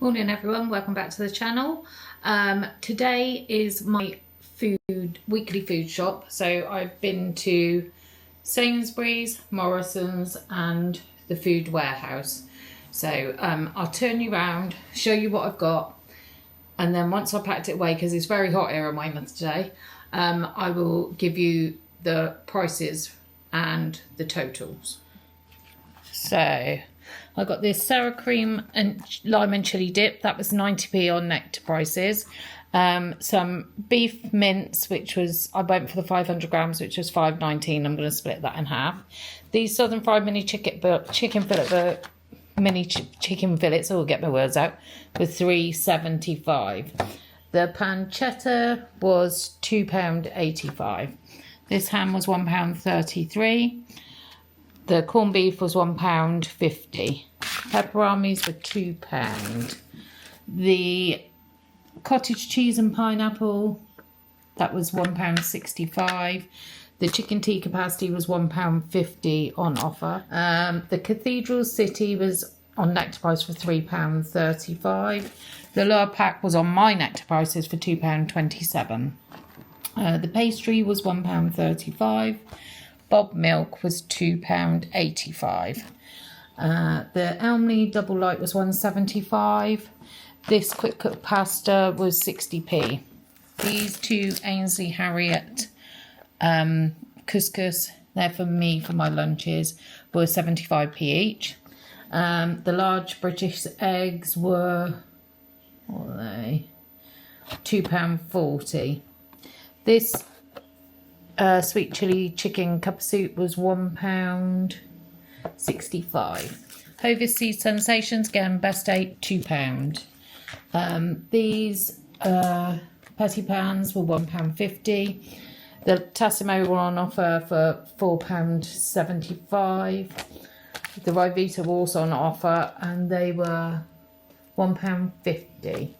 Morning everyone, welcome back to the channel. Today is my weekly food shop. So I've been to Sainsbury's, Morrisons and the food warehouse. So I'll turn you around, show you what I've got, and then once I've packed it away, because it's very hot here in Weymouth today, I will give you the prices and the totals. So I got this sour cream and lime and chilli dip. That was 90p on Nectar prices. Some beef mince, which was, I went for the 500 grams, which was $5.19. I'm going to split that in half. These southern fried mini chicken fillets, oh, get my words out, were $3.75. The pancetta was £2.85. This ham was £1.33. The corned beef was £1.50. Pepperamis were £2. The cottage cheese and pineapple, that was £1.65. The chicken tikka pasty was £1.50 on offer. The Cathedral City was on Nectar price for £3.35. The lower pack was on my Nectar prices for £2.27. The pastry was £1.35. Bob milk was £2.85. The Elmley double light was £1.75. This quick cook pasta was 60p. These two Ainsley Harriet couscous, they're for me for my lunches, were 75p each. The large British eggs were, what were they? £2.40. This sweet chili chicken cup of soup was £1.65. Hovis Sea Sensations, again, best 8, £2. These patty pans were £1.50. The Tassimo were on offer for £4.75. The Ryvita were also on offer and they were £1.50.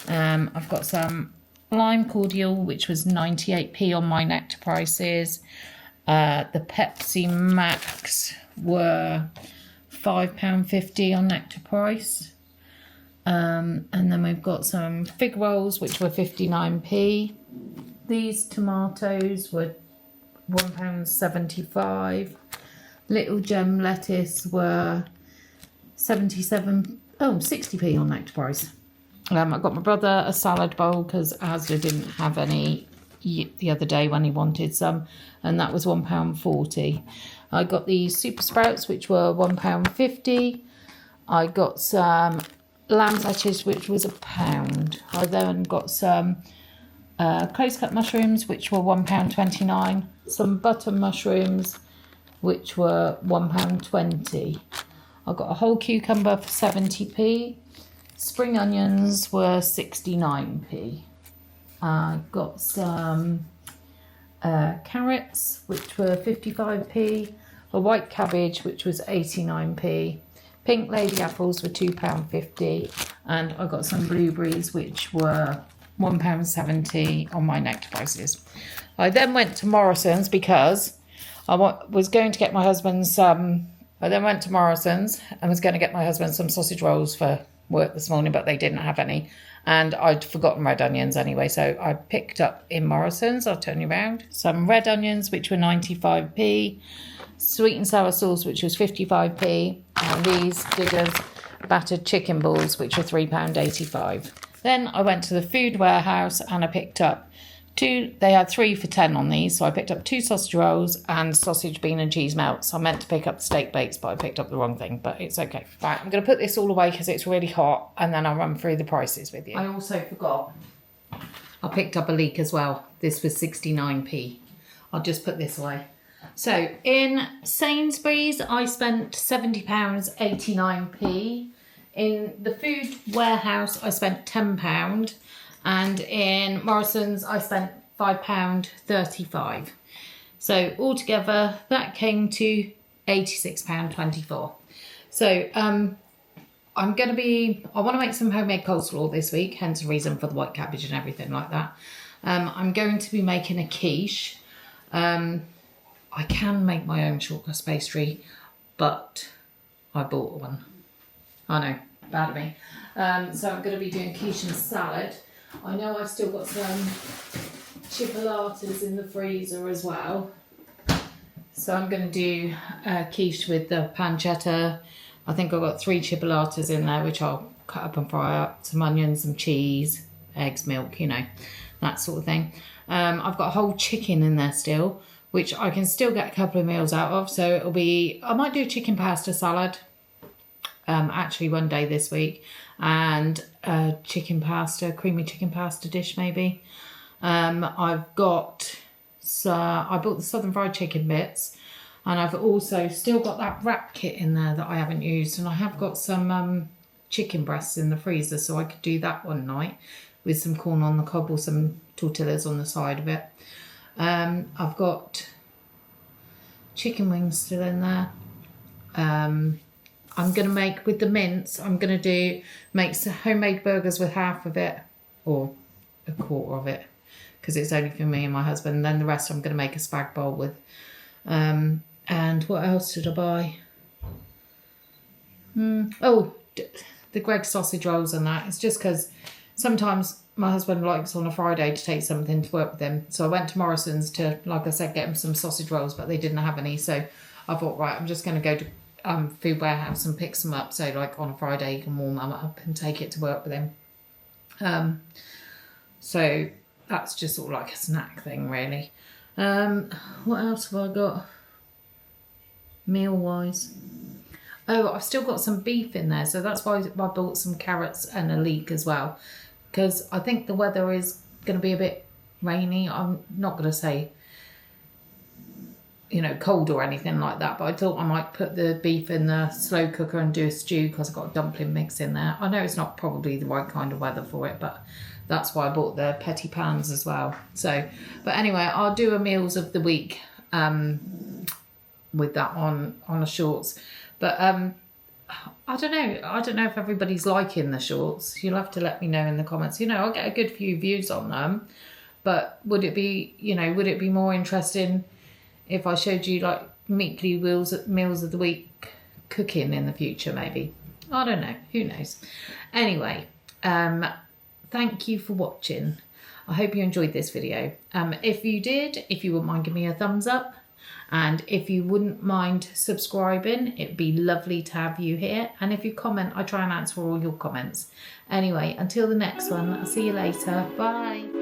I've got some lime cordial, which was 98p on my Nectar prices. The Pepsi Max were £5.50 on Nectar price. And then we've got some fig rolls, which were 59p. These tomatoes were £1.75. Little gem lettuce were 60p on Nectar price. I got my brother a salad bowl because Asda didn't have any the other day when he wanted some, and that was £1.40. I got these super sprouts, which were £1.50. I got some lamb sachets, which was £1. I then got some close cut mushrooms, which were £1.29. Some butter mushrooms, which were £1.20. I got a whole cucumber for 70p. Spring onions were 69p. I got some carrots, which were 55p. A white cabbage, which was 89p. Pink lady apples were £2.50. And I got some blueberries, which were £1.70 on my Nectar prices. I then went to Morrisons because I was going to get my husband some. I then went to Morrisons and was going to get my husband some sausage rolls for work this morning, but they didn't have any, and I'd forgotten red onions anyway, so I picked up in Morrisons, I'll turn you around, some red onions, which were 95p, sweet and sour sauce, which was 55p, and these Diggers battered chicken balls, which were £3.85. Then I went to the food warehouse and I picked up they had 3 for 10 on these, so I picked up 2 sausage rolls and sausage, bean and cheese melts. I meant to pick up the steak bakes, but I picked up the wrong thing, but it's okay. Right, I'm going to put this all away because it's really hot, and then I'll run through the prices with you. I also forgot, I picked up a leek as well. This was 69p. I'll just put this away. So in Sainsbury's, I spent £70.89p. In the food warehouse, I spent £10. And in Morrisons, I spent £5.35. So altogether, that came to £86.24. So I want to make some homemade coleslaw this week, hence the reason for the white cabbage and everything like that. I'm going to be making a quiche. I can make my own short crust pastry, but I bought one. I know, bad of me. So I'm going to be doing quiche and salad. I know I've still got some chipolatas in the freezer as well. So I'm going to do quiche with the pancetta. I think I've got 3 chipolatas in there, which I'll cut up and fry up. Some onions, some cheese, eggs, milk, you know, that sort of thing. I've got a whole chicken in there still, which I can still get a couple of meals out of. So it'll be, I might do chicken pasta salad, actually one day this week, and a chicken pasta, creamy chicken pasta dish maybe. I've got, I bought the southern fried chicken bits, and I've also still got that wrap kit in there that I haven't used, and I have got some chicken breasts in the freezer, so I could do that one night with some corn on the cob or some tortillas on the side of it. I've got chicken wings still in there. I'm going to make, with the mince, I'm going to make some homemade burgers with half of it, or a quarter of it, because it's only for me and my husband. And then the rest I'm going to make a spag bowl with. And what else did I buy? Oh, the Greggs sausage rolls and that. It's just because sometimes my husband likes on a Friday to take something to work with him. So I went to Morrisons to, like I said, get him some sausage rolls, but they didn't have any. So I thought, right, I'm just going to go to Food Warehouse and pick some up. So like on a Friday, you can warm them up and take it to work with him. So that's just sort of like a snack thing, really. What else have I got meal-wise? Oh, I've still got some beef in there. So that's why I bought some carrots and a leek as well. Because I think the weather is going to be a bit rainy. I'm not going to say, you know, cold or anything like that, but I thought I might put the beef in the slow cooker and do a stew because I've got a dumpling mix in there. I know it's not probably the right kind of weather for it, but that's why I bought the petty pans as well. So, but anyway, I'll do a meals of the week with that on a shorts. But I don't know if everybody's liking the shorts. You'll have to let me know in the comments. You know, I'll get a good few views on them, but would it be more interesting if I showed you like weekly meals of the week cooking in the future, maybe? I don't know. Who knows? Anyway, thank you for watching. I hope you enjoyed this video. If you did, if you wouldn't mind giving me a thumbs up, and if you wouldn't mind subscribing, it'd be lovely to have you here. And if you comment, I try and answer all your comments. Anyway, until the next one, I'll see you later. Bye.